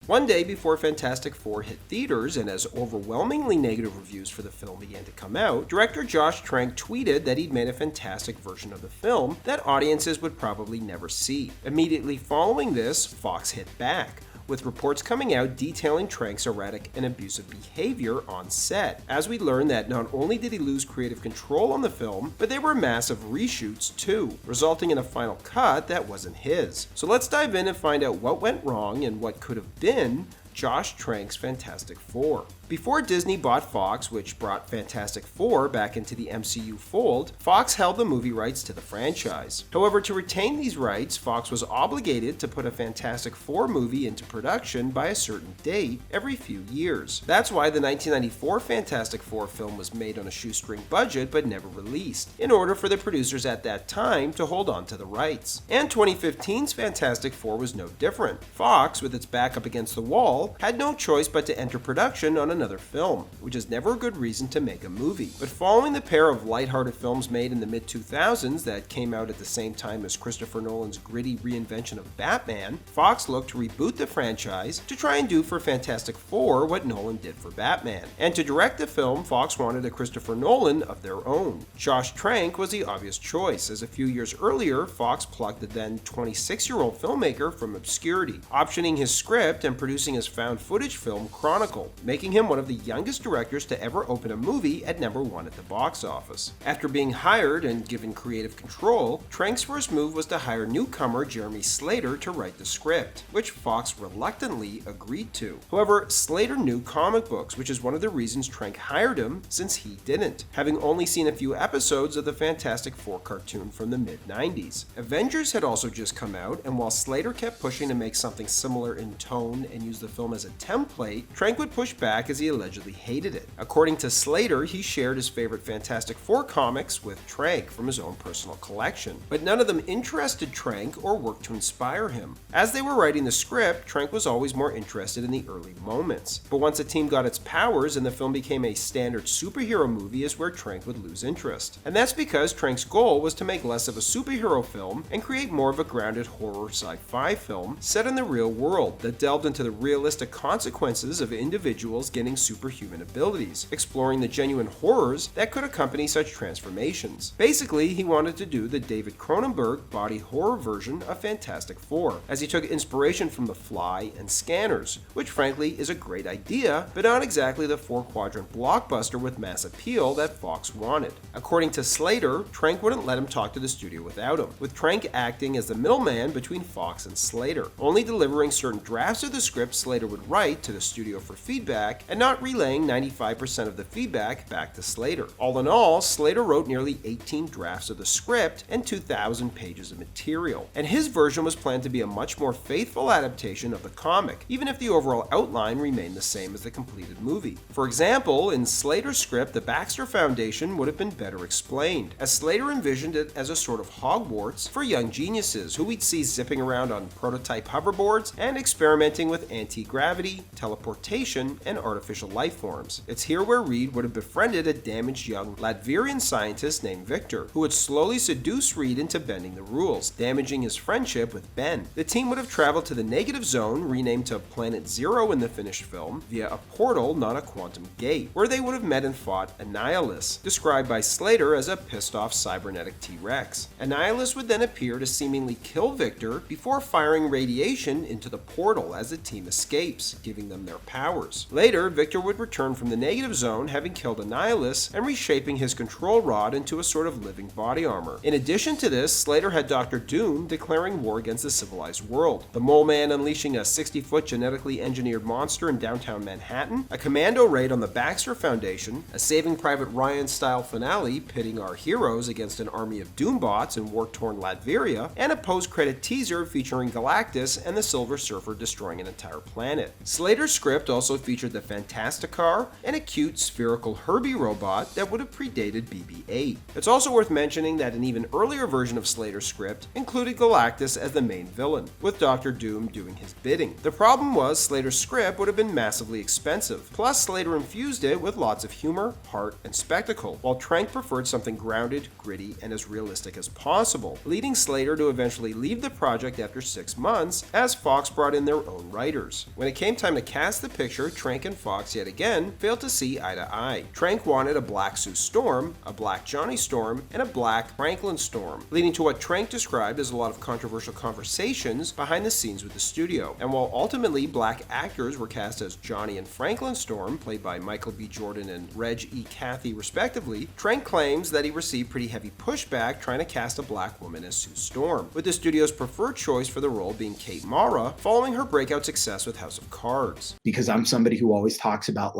One day before Fantastic Four hit theaters and as overwhelmingly negative reviews for the film began to come out, director Josh Trank tweeted that he'd made a fantastic version of the film that audiences would probably never see. Immediately following this, Fox hit back, with reports coming out detailing Trank's erratic and abusive behavior on set, as we learned that not only did he lose creative control on the film, but there were massive reshoots too, resulting in a final cut that wasn't his. So let's dive in and find out what went wrong and what could have been Josh Trank's Fantastic Four. Before Disney bought Fox, which brought Fantastic Four back into the MCU fold, Fox held the movie rights to the franchise. However, to retain these rights, Fox was obligated to put a Fantastic Four movie into production by a certain date every few years. That's why the 1994 Fantastic Four film was made on a shoestring budget but never released, in order for the producers at that time to hold on to the rights. And 2015's Fantastic Four was no different. Fox, with its back up against the wall, had no choice but to enter production on another film, which is never a good reason to make a movie. But following the pair of lighthearted films made in the mid-2000s that came out at the same time as Christopher Nolan's gritty reinvention of Batman, Fox looked to reboot the franchise to try and do for Fantastic Four what Nolan did for Batman. And to direct the film, Fox wanted a Christopher Nolan of their own. Josh Trank was the obvious choice, as a few years earlier, Fox plucked the then 26-year-old filmmaker from obscurity, optioning his script and producing his found footage film Chronicle, making him one of the youngest directors to ever open a movie at #1 at the box office. After being hired and given creative control, Trank's first move was to hire newcomer Jeremy Slater to write the script, which Fox reluctantly agreed to. However, Slater knew comic books, which is one of the reasons Trank hired him, since he didn't, having only seen a few episodes of the Fantastic Four cartoon from the mid-90s. Avengers had also just come out, and while Slater kept pushing to make something similar in tone and use the film as a template, Trank would push back as he allegedly hated it. According to Slater, he shared his favorite Fantastic Four comics with Trank from his own personal collection, but none of them interested Trank or worked to inspire him. As they were writing the script, Trank was always more interested in the early moments, but once a team got its powers and the film became a standard superhero movie is where Trank would lose interest. And that's because Trank's goal was to make less of a superhero film and create more of a grounded horror sci-fi film set in the real world that delved into the realistic consequences of individuals getting superhuman abilities, exploring the genuine horrors that could accompany such transformations. Basically, he wanted to do the David Cronenberg body horror version of Fantastic Four, as he took inspiration from The Fly and Scanners, which frankly is a great idea, but not exactly the four-quadrant blockbuster with mass appeal that Fox wanted. According to Slater, Trank wouldn't let him talk to the studio without him, with Trank acting as the middleman between Fox and Slater, only delivering certain drafts of the script Slater would write to the studio for feedback and not relaying 95% of the feedback back to Slater. All in all, Slater wrote nearly 18 drafts of the script and 2,000 pages of material, and his version was planned to be a much more faithful adaptation of the comic, even if the overall outline remained the same as the completed movie. For example, in Slater's script, the Baxter Foundation would have been better explained, as Slater envisioned it as a sort of Hogwarts for young geniuses who we'd see zipping around on prototype hoverboards and experimenting with anti-gravity, teleportation, and artificial life forms. It's here where Reed would have befriended a damaged young Latverian scientist named Victor, who would slowly seduce Reed into bending the rules, damaging his friendship with Ben. The team would have traveled to the Negative Zone, renamed to Planet Zero in the finished film, via a portal, not a quantum gate, where they would have met and fought Annihilus, described by Slater as a pissed-off cybernetic T-Rex. Annihilus would then appear to seemingly kill Victor before firing radiation into the portal as the team escapes, giving them their powers. Later, Victor would return from the Negative Zone, having killed Annihilus and reshaping his control rod into a sort of living body armor. In addition to this, Slater had Dr. Doom declaring war against the civilized world, the Mole Man unleashing a 60-foot genetically engineered monster in downtown Manhattan, a commando raid on the Baxter Foundation, a Saving Private Ryan-style finale pitting our heroes against an army of Doombots in war-torn Latveria, and a post-credit teaser featuring Galactus and the Silver Surfer destroying an entire planet. Slater's script also featured the Fantasticar and a cute spherical Herbie robot that would have predated BB-8. It's also worth mentioning that an even earlier version of Slater's script included Galactus as the main villain, with Dr. Doom doing his bidding. The problem was Slater's script would have been massively expensive, plus Slater infused it with lots of humor, heart, and spectacle, while Trank preferred something grounded, gritty, and as realistic as possible, leading Slater to eventually leave the project after 6 months as Fox brought in their own writers. When it came time to cast the picture, Trank and Fox yet again failed to see eye to eye. Trank wanted a black Sue Storm, a black Johnny Storm, and a black Franklin Storm, leading to what Trank described as a lot of controversial conversations behind the scenes with the studio. And while ultimately black actors were cast as Johnny and Franklin Storm, played by Michael B. Jordan and Reg E. Cathy respectively, Trank claims that he received pretty heavy pushback trying to cast a black woman as Sue Storm, with the studio's preferred choice for the role being Kate Mara, following her breakout success with House of Cards. Because I'm somebody who always talks about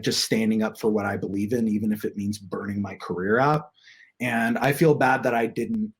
just standing up for what I believe in, even if it means burning my career out. And I feel bad that I didn't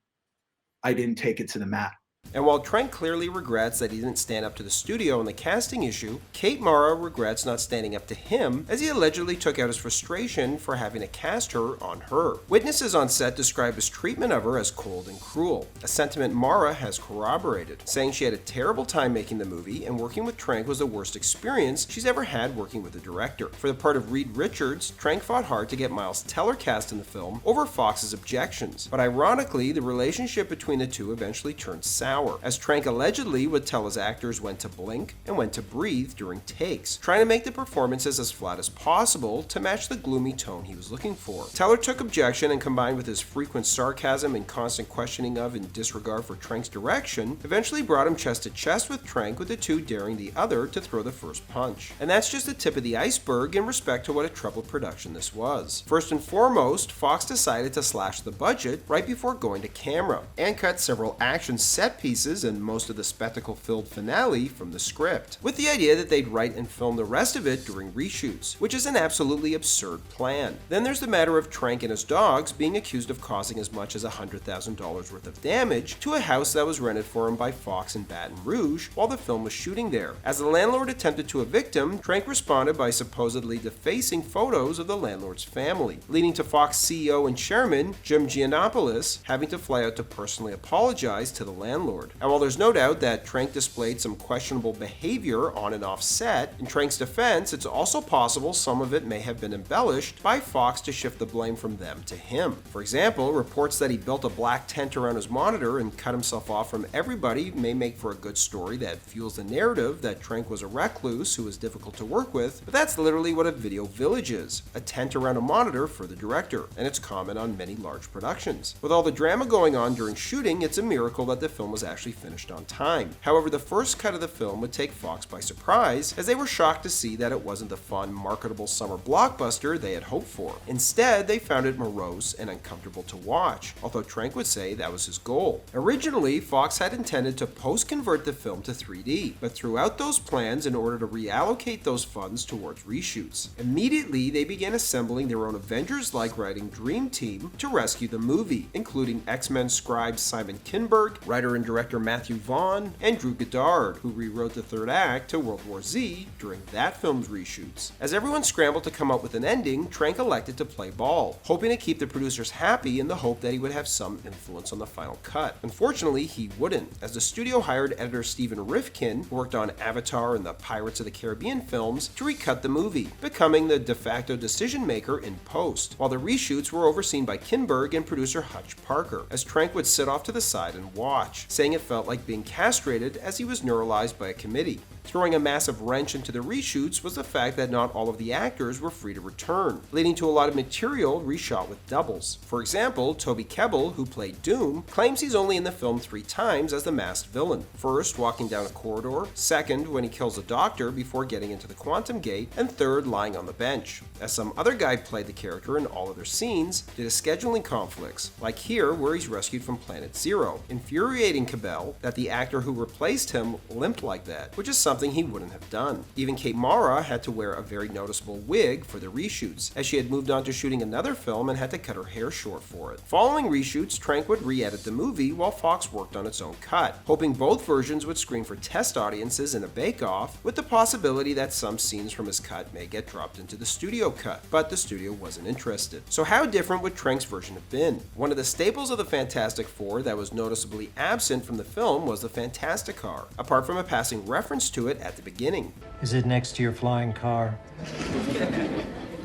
take it to the mat. And while Trank clearly regrets that he didn't stand up to the studio on the casting issue, Kate Mara regrets not standing up to him as he allegedly took out his frustration for having to cast her on her. Witnesses on set described his treatment of her as cold and cruel, a sentiment Mara has corroborated, saying she had a terrible time making the movie and working with Trank was the worst experience she's ever had working with a director. For the part of Reed Richards, Trank fought hard to get Miles Teller cast in the film over Fox's objections, but ironically, the relationship between the two eventually turned sour, as Trank allegedly would tell his actors when to blink and when to breathe during takes, trying to make the performances as flat as possible to match the gloomy tone he was looking for. Teller took objection and, combined with his frequent sarcasm and constant questioning of and disregard for Trank's direction, eventually brought him chest to chest with Trank, with the two daring the other to throw the first punch. And that's just the tip of the iceberg in respect to what a troubled production this was. First and foremost, Fox decided to slash the budget right before going to camera, and cut several action set pieces and most of the spectacle-filled finale from the script, with the idea that they'd write and film the rest of it during reshoots, which is an absolutely absurd plan. Then there's the matter of Trank and his dogs being accused of causing as much as $100,000 worth of damage to a house that was rented for him by Fox in Baton Rouge while the film was shooting there. As the landlord attempted to evict him, Trank responded by supposedly defacing photos of the landlord's family, leading to Fox CEO and chairman Jim Giannopoulos having to fly out to personally apologize to the landlord. And while there's no doubt that Trank displayed some questionable behavior on and off set, in Trank's defense, it's also possible some of it may have been embellished by Fox to shift the blame from them to him. For example, reports that he built a black tent around his monitor and cut himself off from everybody may make for a good story that fuels the narrative that Trank was a recluse who was difficult to work with, but that's literally what a video village is, a tent around a monitor for the director, and it's common on many large productions. With all the drama going on during shooting, it's a miracle that the film was actually finished on time. However, the first cut of the film would take Fox by surprise, as they were shocked to see that it wasn't the fun, marketable summer blockbuster they had hoped for. Instead, they found it morose and uncomfortable to watch, although Trank would say that was his goal. Originally, Fox had intended to post-convert the film to 3D, but threw out those plans in order to reallocate those funds towards reshoots. Immediately, they began assembling their own Avengers-like writing dream team to rescue the movie, including X-Men scribe Simon Kinberg, writer and director Matthew Vaughn, and Drew Goddard, who rewrote the third act to World War Z during that film's reshoots. As everyone scrambled to come up with an ending, Trank elected to play ball, hoping to keep the producers happy in the hope that he would have some influence on the final cut. Unfortunately, he wouldn't, as the studio hired editor Stephen Rifkin, who worked on Avatar and the Pirates of the Caribbean films, to recut the movie, becoming the de facto decision maker in post, while the reshoots were overseen by Kinberg and producer Hutch Parker, as Trank would sit off to the side and watch, saying it felt like being castrated as he was neuralized by a committee. Throwing a massive wrench into the reshoots was the fact that not all of the actors were free to return, leading to a lot of material reshot with doubles. For example, Toby Kebbell, who played Doom, claims he's only in the film 3 times as the masked villain. First, walking down a corridor, second, when he kills a doctor before getting into the Quantum Gate, and third, lying on the bench. As some other guy played the character in all other scenes due to scheduling conflicts, like here where he's rescued from Planet Zero, infuriating Kebbell that the actor who replaced him limped like that, which is something he wouldn't have done. Even Kate Mara had to wear a very noticeable wig for the reshoots, as she had moved on to shooting another film and had to cut her hair short for it. Following reshoots, Trank would re-edit the movie while Fox worked on its own cut, hoping both versions would screen for test audiences in a bake-off, with the possibility that some scenes from his cut may get dropped into the studio cut, but the studio wasn't interested. So how different would Trank's version have been? One of the staples of the Fantastic Four that was noticeably absent from the film was the Fantasticar, apart from a passing reference to it at the beginning. Is it next to your flying car?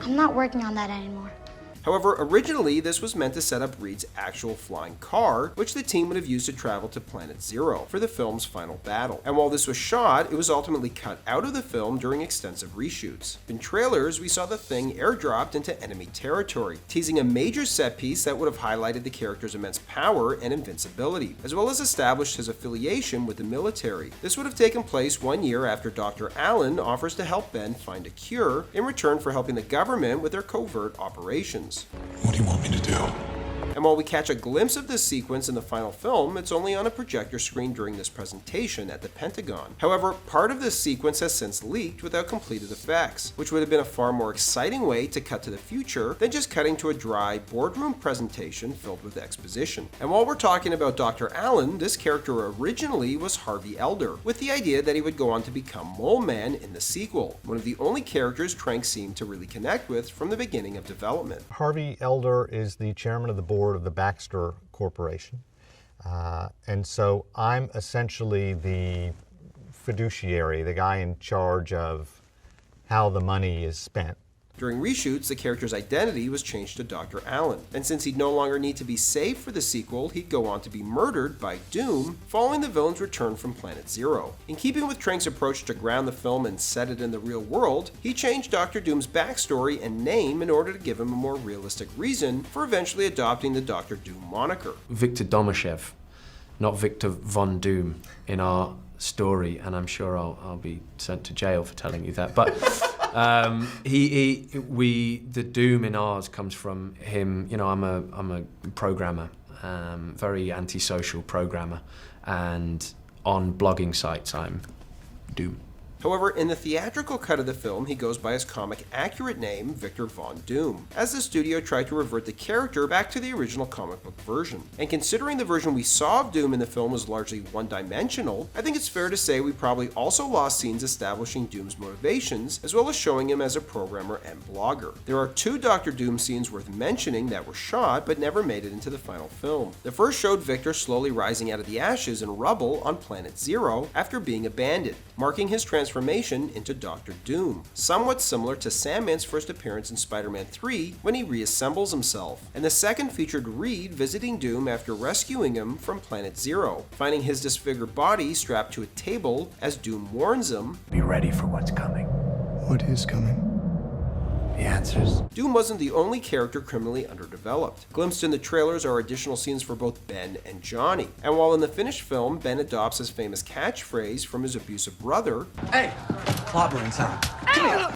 I'm not working on that anymore. However, originally this was meant to set up Reed's actual flying car, which the team would have used to travel to Planet Zero for the film's final battle. And while this was shot, it was ultimately cut out of the film during extensive reshoots. In trailers, we saw the Thing airdropped into enemy territory, teasing a major set piece that would have highlighted the character's immense power and invincibility, as well as established his affiliation with the military. This would have taken place 1 year after Dr. Allen offers to help Ben find a cure in return for helping the government with their covert operations. What do you want me to do? And while we catch a glimpse of this sequence in the final film, it's only on a projector screen during this presentation at the Pentagon. However, part of this sequence has since leaked without completed effects, which would have been a far more exciting way to cut to the future than just cutting to a dry boardroom presentation filled with exposition. And while we're talking about Dr. Allen, this character originally was Harvey Elder, with the idea that he would go on to become Mole Man in the sequel, one of the only characters Trank seemed to really connect with from the beginning of development. Harvey Elder is the chairman of the board of the Baxter Corporation. And so I'm essentially the fiduciary, the guy in charge of how the money is spent. During reshoots, the character's identity was changed to Dr. Allen, and since he'd no longer need to be saved for the sequel, he'd go on to be murdered by Doom following the villain's return from Planet Zero. In keeping with Trank's approach to ground the film and set it in the real world, he changed Dr. Doom's backstory and name in order to give him a more realistic reason for eventually adopting the Dr. Doom moniker. Victor Domashev, not Victor Von Doom in our story, and I'm sure I'll be sent to jail for telling you that. But the Doom in ours comes from him. You know, I'm a programmer, very antisocial programmer, and on blogging sites I'm Doom. However, in the theatrical cut of the film, he goes by his comic-accurate name, Victor Von Doom, as the studio tried to revert the character back to the original comic book version. And considering the version we saw of Doom in the film was largely one-dimensional, I think it's fair to say we probably also lost scenes establishing Doom's motivations, as well as showing him as a programmer and blogger. There are 2 Dr. Doom scenes worth mentioning that were shot but never made it into the final film. The first showed Victor slowly rising out of the ashes and rubble on Planet Zero after being abandoned, marking his transformation into Dr. Doom, somewhat similar to Sandman's first appearance in Spider-Man 3 when he reassembles himself. And the second featured Reed visiting Doom after rescuing him from Planet Zero, finding his disfigured body strapped to a table as Doom warns him, "Be ready for what's coming." What is coming? The answers. Doom wasn't the only character criminally underdeveloped. Glimpsed in the trailers are additional scenes for both Ben and Johnny. And while in the finished film, Ben adopts his famous catchphrase from his abusive brother, Hey, Clobberin time.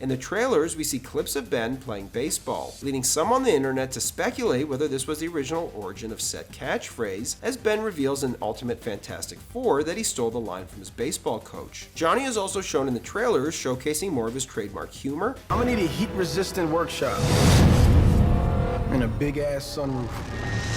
in the trailers, we see clips of Ben playing baseball, leading some on the internet to speculate whether this was the original origin of said catchphrase, as Ben reveals in Ultimate Fantastic Four that he stole the line from his baseball coach. Johnny is also shown in the trailers, showcasing more of his trademark humor. I'm gonna need a heat-resistant workshop and a big-ass sunroof,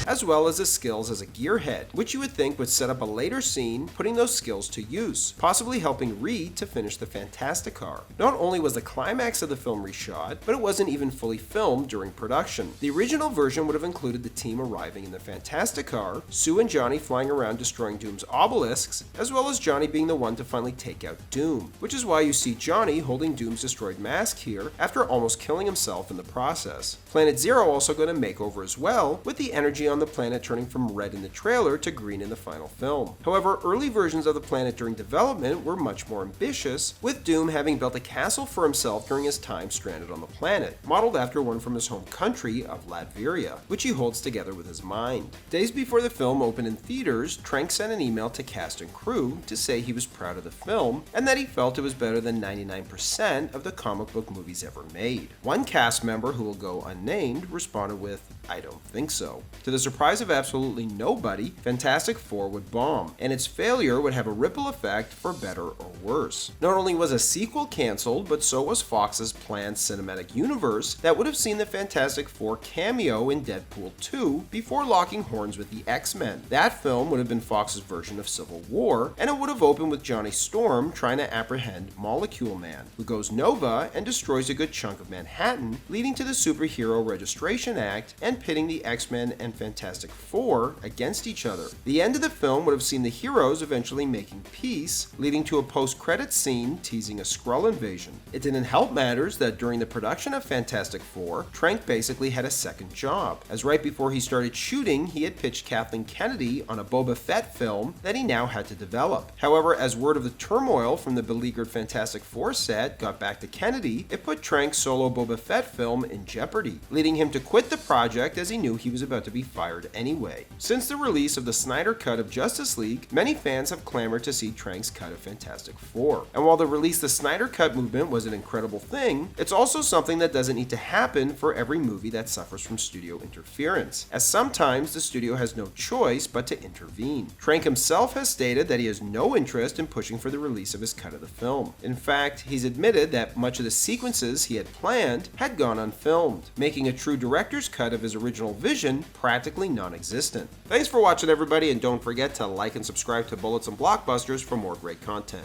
as well as his skills as a gearhead, which you would think would set up a later scene putting those skills to use, possibly helping Reed to finish the Fantasticar. Not only was the climax of the film reshot, but it wasn't even fully filmed during production. The original version would have included the team arriving in the Fantasticar, Sue and Johnny flying around destroying Doom's obelisks, as well as Johnny being the one to finally take out Doom, which is why you see Johnny holding Doom's destroyed mask here after almost killing himself in the process. Planet Zero also got a makeover as well, with the energy on the planet turning from red in the trailer to green in the final film. However, early versions of the planet during development were much more ambitious, with Doom having built a castle for himself during his time stranded on the planet, modeled after one from his home country of Latveria, which he holds together with his mind. Days before the film opened in theaters, Trank sent an email to cast and crew to say he was proud of the film and that he felt it was better than 99% of the comic book movies ever made. One cast member, who will go unnamed, responded with, "I don't think so." To the surprise of absolutely nobody, Fantastic Four would bomb, and its failure would have a ripple effect for better or worse. Not only was a sequel cancelled, but so was Fox's planned cinematic universe that would have seen the Fantastic Four cameo in Deadpool 2 before locking horns with the X-Men. That film would have been Fox's version of Civil War, and it would have opened with Johnny Storm trying to apprehend Molecule Man, who goes Nova and destroys a good chunk of Manhattan, leading to the Superhero Registration Act and and pitting the X-Men and Fantastic Four against each other. The end of the film would have seen the heroes eventually making peace, leading to a post-credits scene teasing a Skrull invasion. It didn't help matters that during the production of Fantastic Four, Trank basically had a second job, as right before he started shooting, he had pitched Kathleen Kennedy on a Boba Fett film that he now had to develop. However, as word of the turmoil from the beleaguered Fantastic Four set got back to Kennedy, it put Trank's solo Boba Fett film in jeopardy, leading him to quit the project as he knew he was about to be fired anyway. Since the release of the Snyder Cut of Justice League, many fans have clamored to see Trank's cut of Fantastic Four. And while the release the Snyder Cut movement was an incredible thing, it's also something that doesn't need to happen for every movie that suffers from studio interference, as sometimes the studio has no choice but to intervene. Trank himself has stated that he has no interest in pushing for the release of his cut of the film. In fact, he's admitted that much of the sequences he had planned had gone unfilmed, making a true director's cut of his original vision practically non-existent. Thanks for watching, everybody, and don't forget to like and subscribe to Bullets and Blockbusters for more great content.